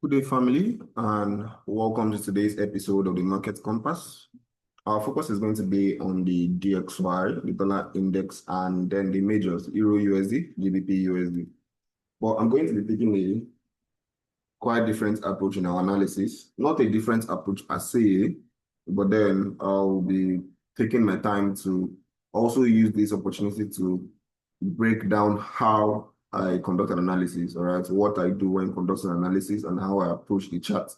Good day, family, and welcome to today's episode of the Market Compass. Our focus is going to be on the DXY, the dollar index, and then the majors, Euro USD, GBP USD. But I'm going to be taking a quite different approach in our analysis. Not a different approach per se, but then I'll be taking my time to also use this opportunity to break down how I conduct an analysis, all right? What I do when conducting analysis and how I approach the chart.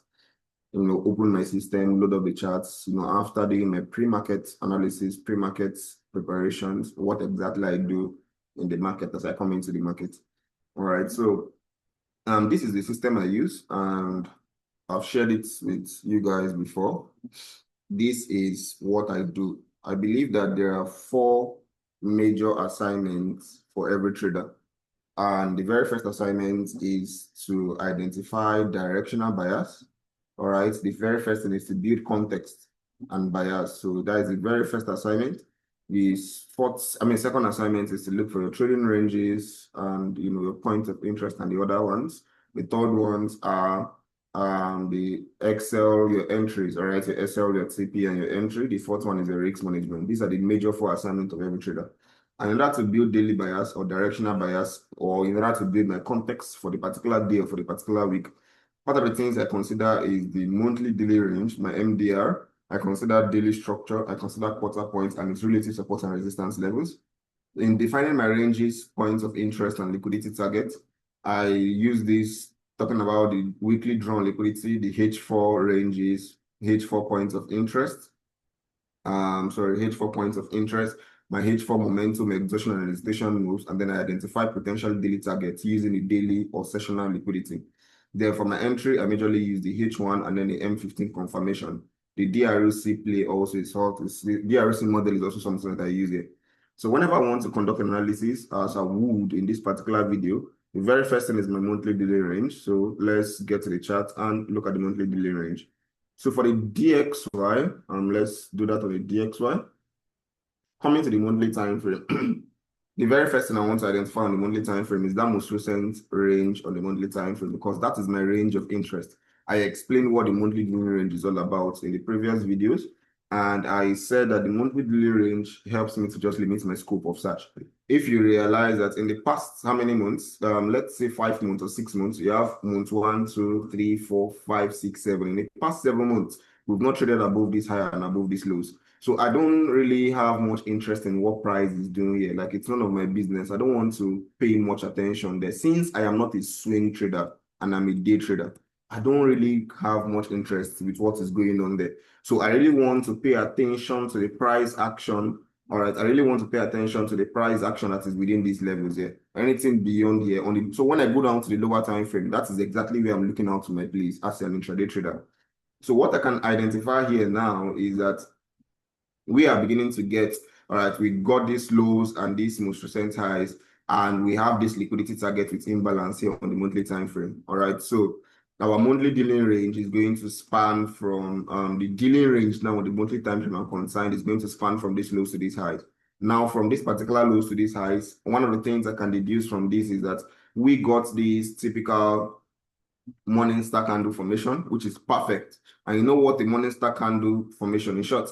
Open my system, load up the charts, after doing my pre-market analysis, pre-market preparations, what exactly I do in the market as I come into the market. All right, so this is the system I use, and I've shared it with you guys before. This is what I do. I believe that there are 4 major assignments for every trader. And the very first assignment is to identify directional bias. All right, the very first thing is to build context and bias. So that is the very first assignment. The second assignment is to look for your trading ranges and your points of interest and the other ones. The third ones are the Excel, your entries, all right, your SL, your TP, and your entry. The fourth one is the risk management. These are the major 4 assignments of every trader. And in order to build daily bias or directional bias, or in order to build my context for the particular day or for the particular week, part of the things I consider is the monthly daily range, my MDR. I consider daily structure, I consider quarter points and its relative support and resistance levels. In defining my ranges, points of interest, and liquidity target, I use this talking about the weekly drawn liquidity, the H4 ranges, H4 points of interest. H4 points of interest, my H4 momentum, exhaustion, and hesitation moves, and then I identify potential daily targets using the daily or sessional liquidity. Then for my entry, I majorly use the H1 and then the M15 confirmation. The DRC play also is hot. The DRC model is also something that I use here. So whenever I want to conduct an analysis, as I would in this particular video, the very first thing is my monthly daily range. So let's get to the chart and look at the monthly daily range. So for the DXY, let's do that on the DXY. Coming to the monthly time frame, the very first thing I want to identify on the monthly time frame is that most recent range on the monthly time frame, because that is my range of interest. I explained what the monthly daily range is all about in the previous videos, and I said that the monthly daily range helps me to just limit my scope of search. If you realize that in the past, how many months? Let's say 5 months or 6 months, you have month 1, 2, 3, 4, 5, 6, 7. In the past 7 months, we've not traded above this high and above this lows. So I don't really have much interest in what price is doing here. Like, it's none of my business. I don't want to pay much attention there. Since I am not a swing trader and I'm a day trader, I don't really have much interest with what is going on there. So I really want to pay attention to the price action. All right, I really want to pay attention to the price action that is within these levels here. Anything beyond here. So when I go down to the lower time frame, that is exactly where I'm looking out to my place as an intraday trader. So what I can identify here now is that we are beginning to get, all right, we got these lows and these most recent highs, and we have this liquidity target with imbalance here on the monthly time frame. All right, so our monthly dealing range is going to span from the dealing range now on the monthly time frame I'm concerned is going to span from these lows to these highs. Now, from this particular lows to these highs, one of the things I can deduce from this is that we got this typical Morningstar candle formation, which is perfect. And you know what the Morningstar candle formation, in short,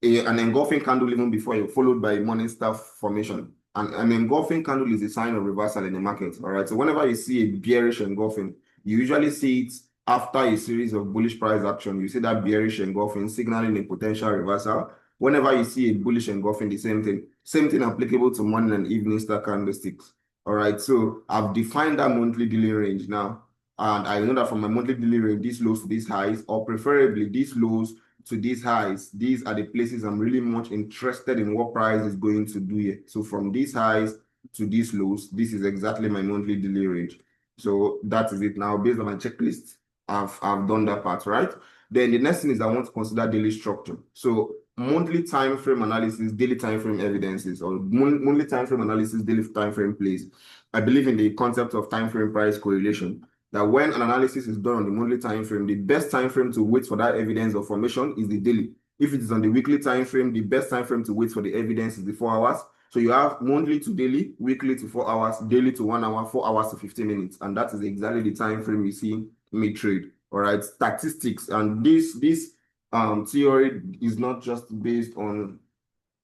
an engulfing candle even before you, followed by a Morningstar formation. And an engulfing candle is a sign of reversal in the market. All right. So whenever you see a bearish engulfing, you usually see it after a series of bullish price action. You see that bearish engulfing signaling a potential reversal. Whenever you see a bullish engulfing, the same thing. Same thing applicable to morning and evening star candlesticks. All right. So I've defined that monthly daily range now. And I know that from my monthly daily range, these lows to these highs, or preferably these lows to these highs, these are the places I'm really much interested in what price is going to do here. So from these highs to these lows, this is exactly my monthly daily range. So that is it. Now, based on my checklist, I've done that part, right? Then the next thing is I want to consider daily structure. So monthly time frame analysis, daily time frame evidences, or monthly time frame analysis, daily time frame plays. I believe in the concept of time frame price correlation, that when an analysis is done on the monthly time frame, the best time frame to wait for that evidence of formation is the daily. If it is on the weekly time frame, the best time frame to wait for the evidence is the 4 hours. So you have monthly to daily, weekly to 4 hours, daily to 1 hour, 4 hours to 15 minutes. And that is exactly the time frame you see me trade. All right, statistics, and this theory is not just based on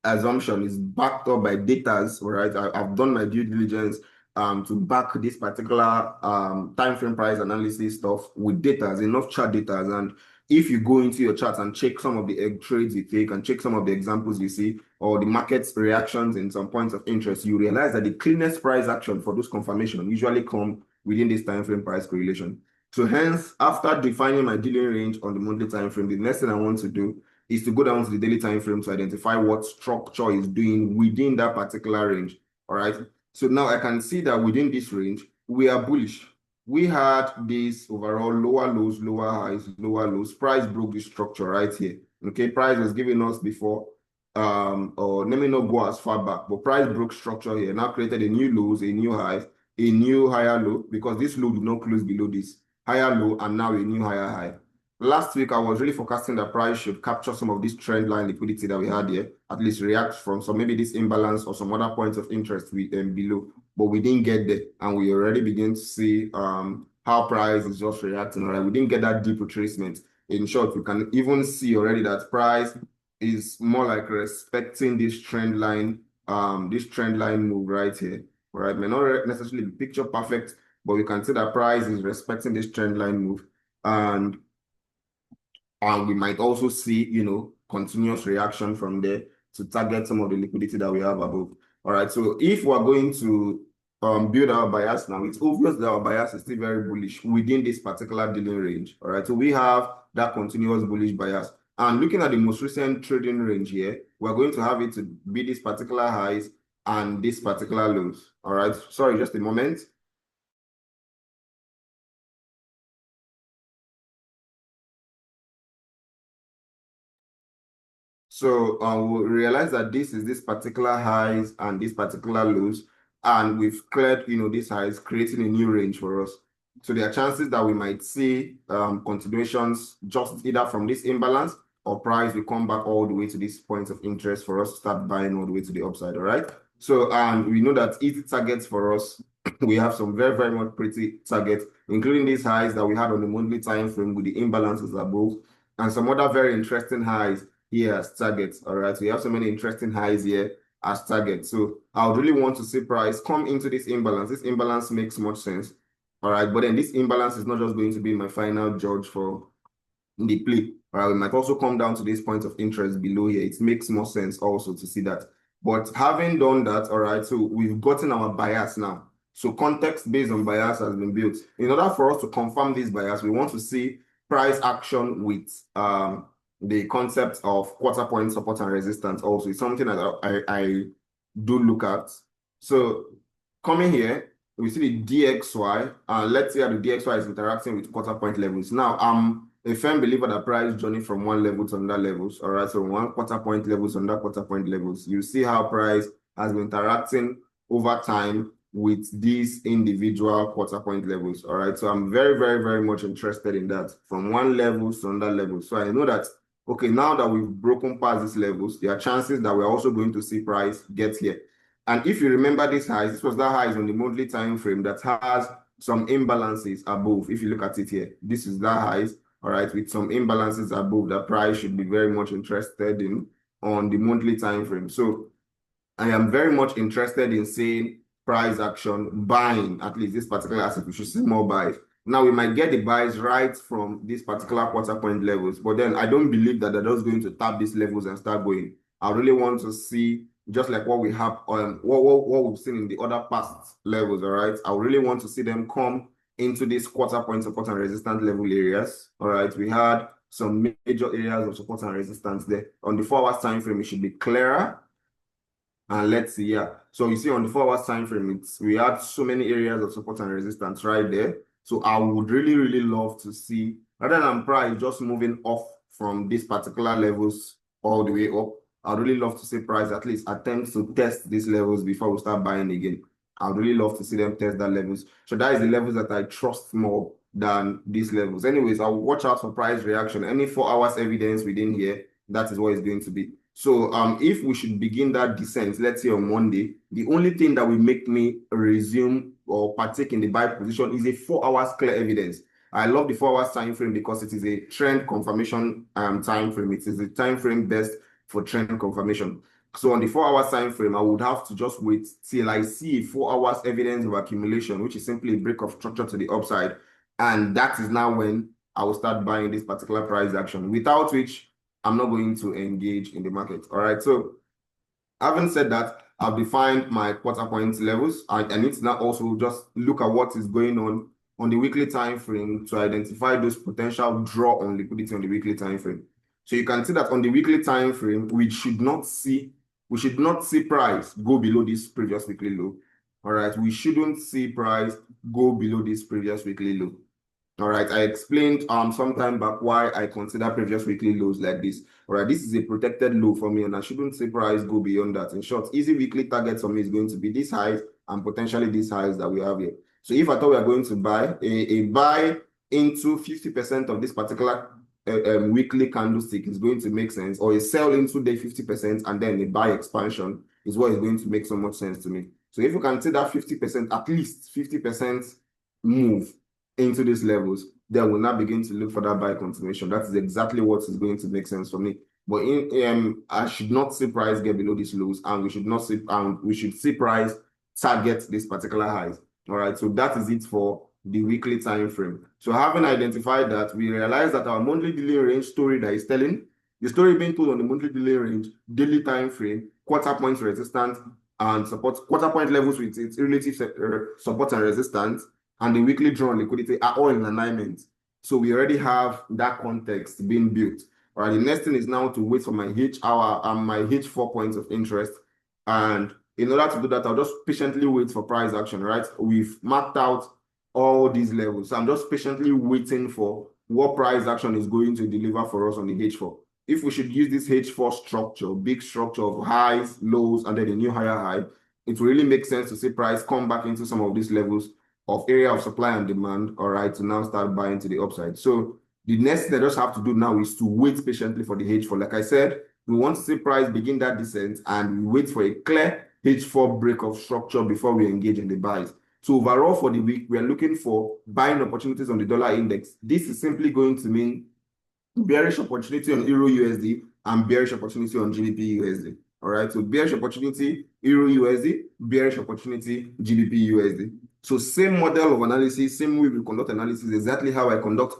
assumption, is backed up by data. All right, I've done my due diligence to back this particular time frame price analysis stuff with data, enough chart data. And if you go into your charts and check some of the trades you take and check some of the examples you see or the market's reactions in some points of interest, you realize that the cleanest price action for those confirmation usually come within this time frame price correlation. So hence, after defining my dealing range on the monthly time frame, the next thing I want to do is to go down to the daily time frame to identify what structure is doing within that particular range. All right. So now I can see that within this range, we are bullish. We had this overall lower lows, lower highs, lower lows. Price broke this structure right here. Okay, price was giving us before, or let me not go as far back, but price broke structure here. Now created a new lows, a new highs, a new higher low, because this low did not close below this higher low, and now a new higher high. Last week, I was really forecasting that price should capture some of this trend line liquidity that we had here, at least react from some maybe this imbalance or some other points of interest below, but we didn't get there, and we already begin to see how price is just reacting. All right, we didn't get that deep retracement. In short, we can even see already that price is more like respecting this trend line move right here. All right, may not necessarily be picture perfect, but we can see that price is respecting this trend line move, and we might also see, continuous reaction from there to target some of the liquidity that we have above. All right, so if we're going to build our bias now, it's obvious that our bias is still very bullish within this particular dealing range. All right, so we have that continuous bullish bias. And looking at the most recent trading range here, we're going to have it to be this particular highs and this particular lows. All right, sorry, just a moment. So we'll realize that this is this particular highs and this particular lows, and we've cleared, these highs, creating a new range for us. So there are chances that we might see continuations just either from this imbalance or price will come back all the way to this point of interest for us to start buying all the way to the upside. All right. So we know that easy targets for us, we have some very, very much pretty targets, including these highs that we had on the monthly time frame with the imbalances above, and some other very interesting highs here as targets. All right, so we have so many interesting highs here as targets. So I would really want to see price come into this imbalance. This imbalance makes much sense. All right, but then this imbalance is not just going to be my final judge for the play. All right, we might also come down to this point of interest below here. It makes more sense also to see that. But having done that, all right, so we've gotten our bias now. So context based on bias has been built. In order for us to confirm this bias, we want to see price action with the concept of quarter point support and resistance also. It's something that I do look at. So coming here, we see the DXY, and let's see how the DXY is interacting with quarter point levels. Now, I'm a firm believer that price journey from one level to another levels. All right, so one quarter point levels, another quarter point levels. You see how price has been interacting over time with these individual quarter point levels. All right, so I'm very, very, very much interested in that from one level to another level. So I know that, okay, now that we've broken past these levels, there are chances that we're also going to see price get here. And if you remember this highs, this was that highs on the monthly time frame that has some imbalances above. If you look at it here, this is that highs, all right, with some imbalances above that price should be very much interested in on the monthly time frame. So I am very much interested in seeing price action buying at least this particular asset. We should see more buys. Now we might get the buys right from these particular quarter point levels, but then I don't believe that they're just going to tap these levels and start going. I really want to see just like what we have what we've seen in the other past levels. All right, I really want to see them come into these quarter point support and resistance level areas. All right, we had some major areas of support and resistance there. On the 4 hours time frame, it should be clearer. And let's see, yeah. So you see on the 4 hours time frame, we had so many areas of support and resistance right there. So I would really, really love to see, rather than price just moving off from these particular levels all the way up, I'd really love to see price at least attempt to test these levels before we start buying again. I'd really love to see them test that levels. So that is the levels that I trust more than these levels. Anyways, I'll watch out for price reaction. Any 4 hours evidence within here, that is what it's going to be. So if we should begin that descent, let's say on Monday, the only thing that will make me resume or partake in the buy position is a 4 hours clear evidence. I love the 4 hours time frame because it is a trend confirmation time frame. It is a time frame best for trend confirmation. So on the 4 hours time frame, I would have to just wait till I see 4 hours evidence of accumulation, which is simply a break of structure to the upside. And that is now when I will start buying this particular price action, without which I'm not going to engage in the market. All right. So having said that, I've defined my quarter point levels. I need to now also just look at what is going on the weekly time frame to identify those potential draw on liquidity on the weekly time frame. So you can see that on the weekly time frame, we should not see price go below this previous weekly low. All right, we shouldn't see price go below this previous weekly low. All right, I explained some time back why I consider previous weekly lows like this. All right, this is a protected low for me, and I shouldn't see price go beyond that. In short, easy weekly target for me is going to be this highs and potentially these highs that we have here. So if I thought we are going to buy a buy into 50% of this particular weekly candlestick is going to make sense, or a sell into the 50% and then a buy expansion is what is going to make so much sense to me. So if you can see that 50%, at least 50% move into these levels, then we'll now begin to look for that buy continuation. That is exactly what is going to make sense for me. But I should not see price get below these lows, and we should see price target this particular highs. All right, so that is it for the weekly time frame. So having identified that, we realize that our monthly delay range story that is telling, the story being told on the monthly delay range, daily time frame, quarter point resistance and support, quarter point levels with its relative support and resistance, and the weekly draw on liquidity are all in alignment. So we already have that context being built. All right, the next thing is now to wait for my H hour and my H4 points of interest. And in order to do that, I'll just patiently wait for price action, right? We've mapped out all these levels. So I'm just patiently waiting for what price action is going to deliver for us on the H4. If we should use this H4 structure, big structure of highs, lows, and then a new higher high, it will really make sense to see price come back into some of these levels of area of supply and demand, all right, to now start buying to the upside. So the next thing I just have to do now is to wait patiently for the H4. Like I said, we want to see price begin that descent, and we wait for a clear H4 break of structure before we engage in the buys. So overall for the week, we are looking for buying opportunities on the dollar index. This is simply going to mean bearish opportunity on Euro USD and bearish opportunity on GBP USD. All right, so bearish opportunity Euro USD, bearish opportunity GBP USD. So same model of analysis, same way we conduct analysis, exactly how I conduct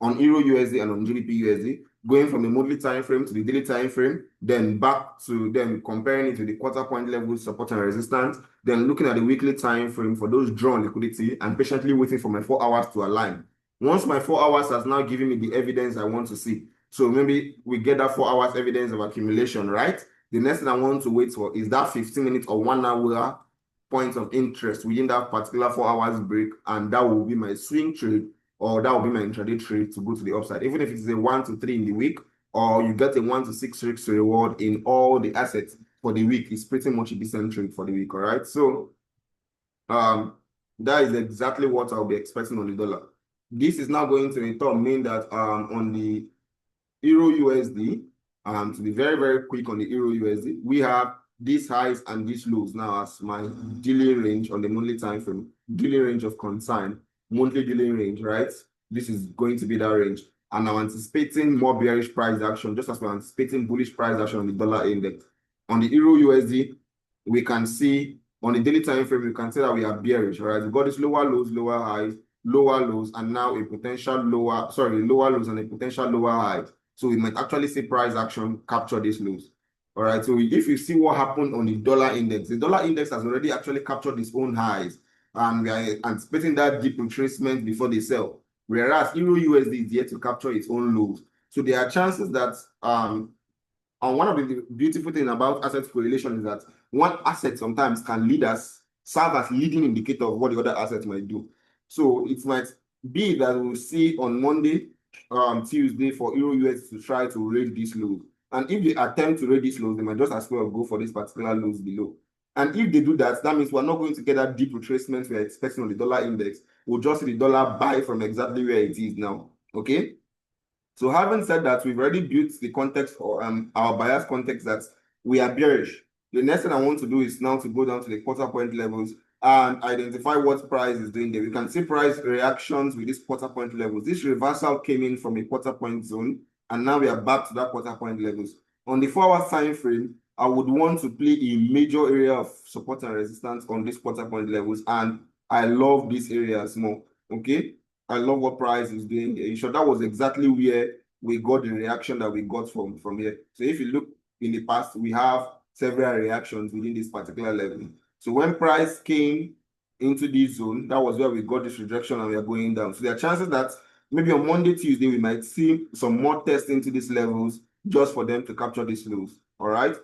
on Euro USD and on GBP USD, going from the monthly time frame to the daily time frame, then back to them comparing it to the quarter point level support and resistance, then looking at the weekly time frame for those drawn liquidity and patiently waiting for my 4 hours to align. Once my 4 hours has now given me the evidence I want to see, so maybe we get that 4 hours evidence of accumulation, right? The next thing I want to wait for is that 15 minutes or 1 hour points of interest within that particular 4 hours break, and that will be my swing trade, or that will be my intraday trade to go to the upside. Even if it's a 1 to 3 in the week, or you get a 1 to 6 risk reward in all the assets for the week, it's pretty much a decent trade for the week. All right, so that is exactly what I'll be expecting on the dollar. This is now going to in turn mean that on the Euro USD, to be very, very quick on the Euro USD, we have these highs and these lows now as my daily range on the monthly time frame, daily range of concern, monthly daily range, right? This is going to be that range. And I'm anticipating more bearish price action, just as we're anticipating bullish price action on the dollar index. On the Euro USD, we can see on the daily time frame, we can see that we are bearish, right? We've got this lower lows, lower highs, lower lows, and now a potential lower lows and a potential lower high. So we might actually see price action capture these lows. All right, so if you see what happened on the dollar index, the dollar index has already actually captured its own highs, and we are anticipating that deep retracement before they sell. Whereas Euro USD is yet to capture its own lows. So there are chances that and one of the beautiful things about asset correlation is that one asset sometimes can serve as leading indicator of what the other assets might do. So it might be that we'll see on Monday, Tuesday for Euro USD to try to raid this low. And if they attempt to raid this lows, they might just as well go for this particular lows below. And if they do that, that means we're not going to get that deep retracement we're expecting on the dollar index. We'll just see the dollar buy from exactly where it is now. Okay. So having said that, we've already built the context for our bias context that we are bearish. The next thing I want to do is now to go down to the quarter point levels and identify what price is doing there. We can see price reactions with these quarter point levels. This reversal came in from a quarter point zone, and now we are back to that quarter point levels. On the 4-hour time frame, I would want to play a major area of support and resistance on these quarter point levels, and I love these areas more. Okay, I love what price is doing here. So that was exactly where we got the reaction that we got from here. So if you look in the past, we have several reactions within this particular level. So when price came into this zone, that was where we got this rejection and we are going down. So there are chances that maybe on Monday, Tuesday, we might see some more tests into these levels just for them to capture these lows. All right.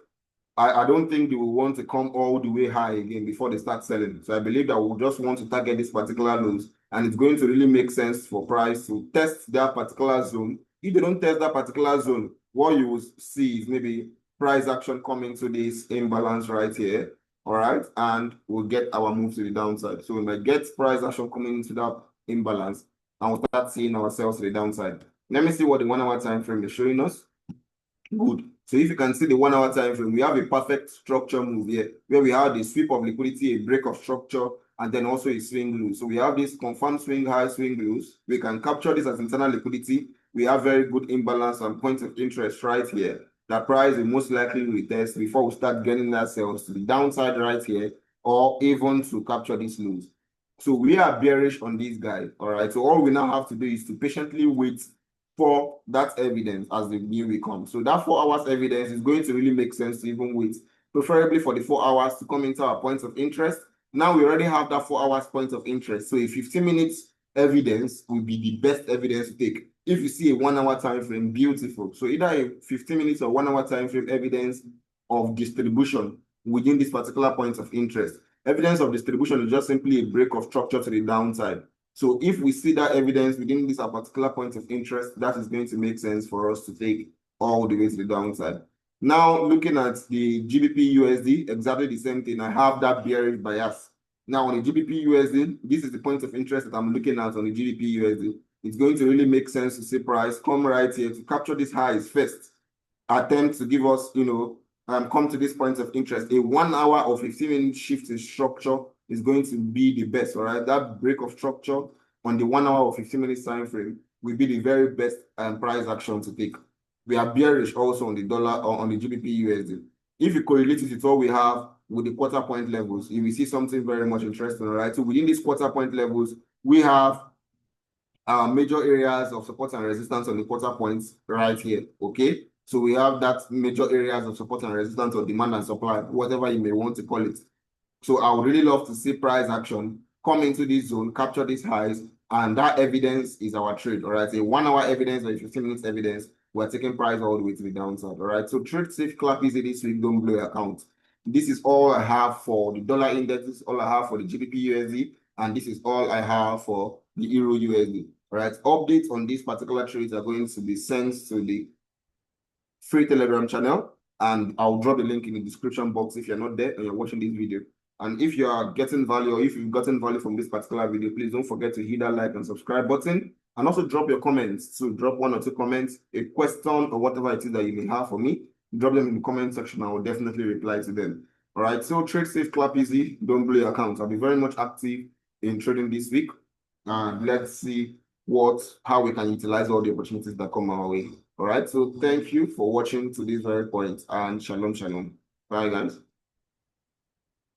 I don't think they will want to come all the way high again before they start selling. So I believe that we'll just want to target this particular lows, and it's going to really make sense for price to test that particular zone. If they don't test that particular zone, what you will see is maybe price action coming to this imbalance right here. All right, and we'll get our move to the downside. So we might get price action coming into that imbalance, and we'll start seeing ourselves to the downside. Let me see what the 1-hour time frame is showing us. Good. So if you can see the 1-hour time frame, we have a perfect structure move here, where we have the sweep of liquidity, a break of structure, and then also a swing low. So we have this confirmed swing high, swing lows. We can capture this as internal liquidity. We have very good imbalance and points of interest right here. That price will most likely retest before we start getting ourselves to the downside right here, or even to capture these lows. So we are bearish on this guy. All right. So all we now have to do is to patiently wait for that evidence as the new will come. So that 4 hours evidence is going to really make sense to even wait, preferably for the 4 hours to come into our points of interest. Now we already have that 4 hours point of interest. So a 15 minutes evidence will be the best evidence to take. If you see a 1-hour time frame, beautiful. So either a 15 minutes or 1-hour time frame evidence of distribution within this particular point of interest. Evidence of distribution is just simply a break of structure to the downside. So if we see that evidence within this particular point of interest, that is going to make sense for us to take all the way to the downside. Now, looking at the GBP USD, exactly the same thing. I have that bearish bias. Now, on the GBP USD, this is the point of interest that I'm looking at on the GBP USD. It's going to really make sense to see price come right here to capture these highs first. Attempt to give us, come to this point of interest. A 1 hour or 15-minute shift in structure is going to be the best. All right, that break of structure on the 1 hour or 15 minutes time frame will be the very best price action to take. We are bearish also on the dollar or on the GBP USD. If you correlate it with what we have with the quarter point levels, you will see something very much interesting. All right, so within these quarter point levels, we have major areas of support and resistance on the quarter points right here. Okay, so we have that major areas of support and resistance or demand and supply, whatever you may want to call it. So I would really love to see price action come into this zone, capture these highs, and that evidence is our trade. All right, a 1 hour evidence or a 15 minutes evidence, we're taking price all the way to the downside. All right, so trade safe, clap easy this week, don't blow your account. This is all I have for the dollar index, this is all I have for the GBP USD, and this is all I have for the Euro USD. All right, updates on these particular trades are going to be sent to the free Telegram channel, and I'll drop the link in the description box if you're not there and you're watching this video. And if you are getting value or if you've gotten value from this particular video, please don't forget to hit that like and subscribe button, and also drop your comments. So drop 1 or 2 comments, a question or whatever it is that you may have for me. Drop them in the comment section. I will definitely reply to them. All right, so trade safe, clap easy, don't blow your account. I'll be very much active in trading this week, and let's see how we can utilize all the opportunities that come our way. All right, so thank you for watching to this very point, and shalom, shalom. Bye, guys.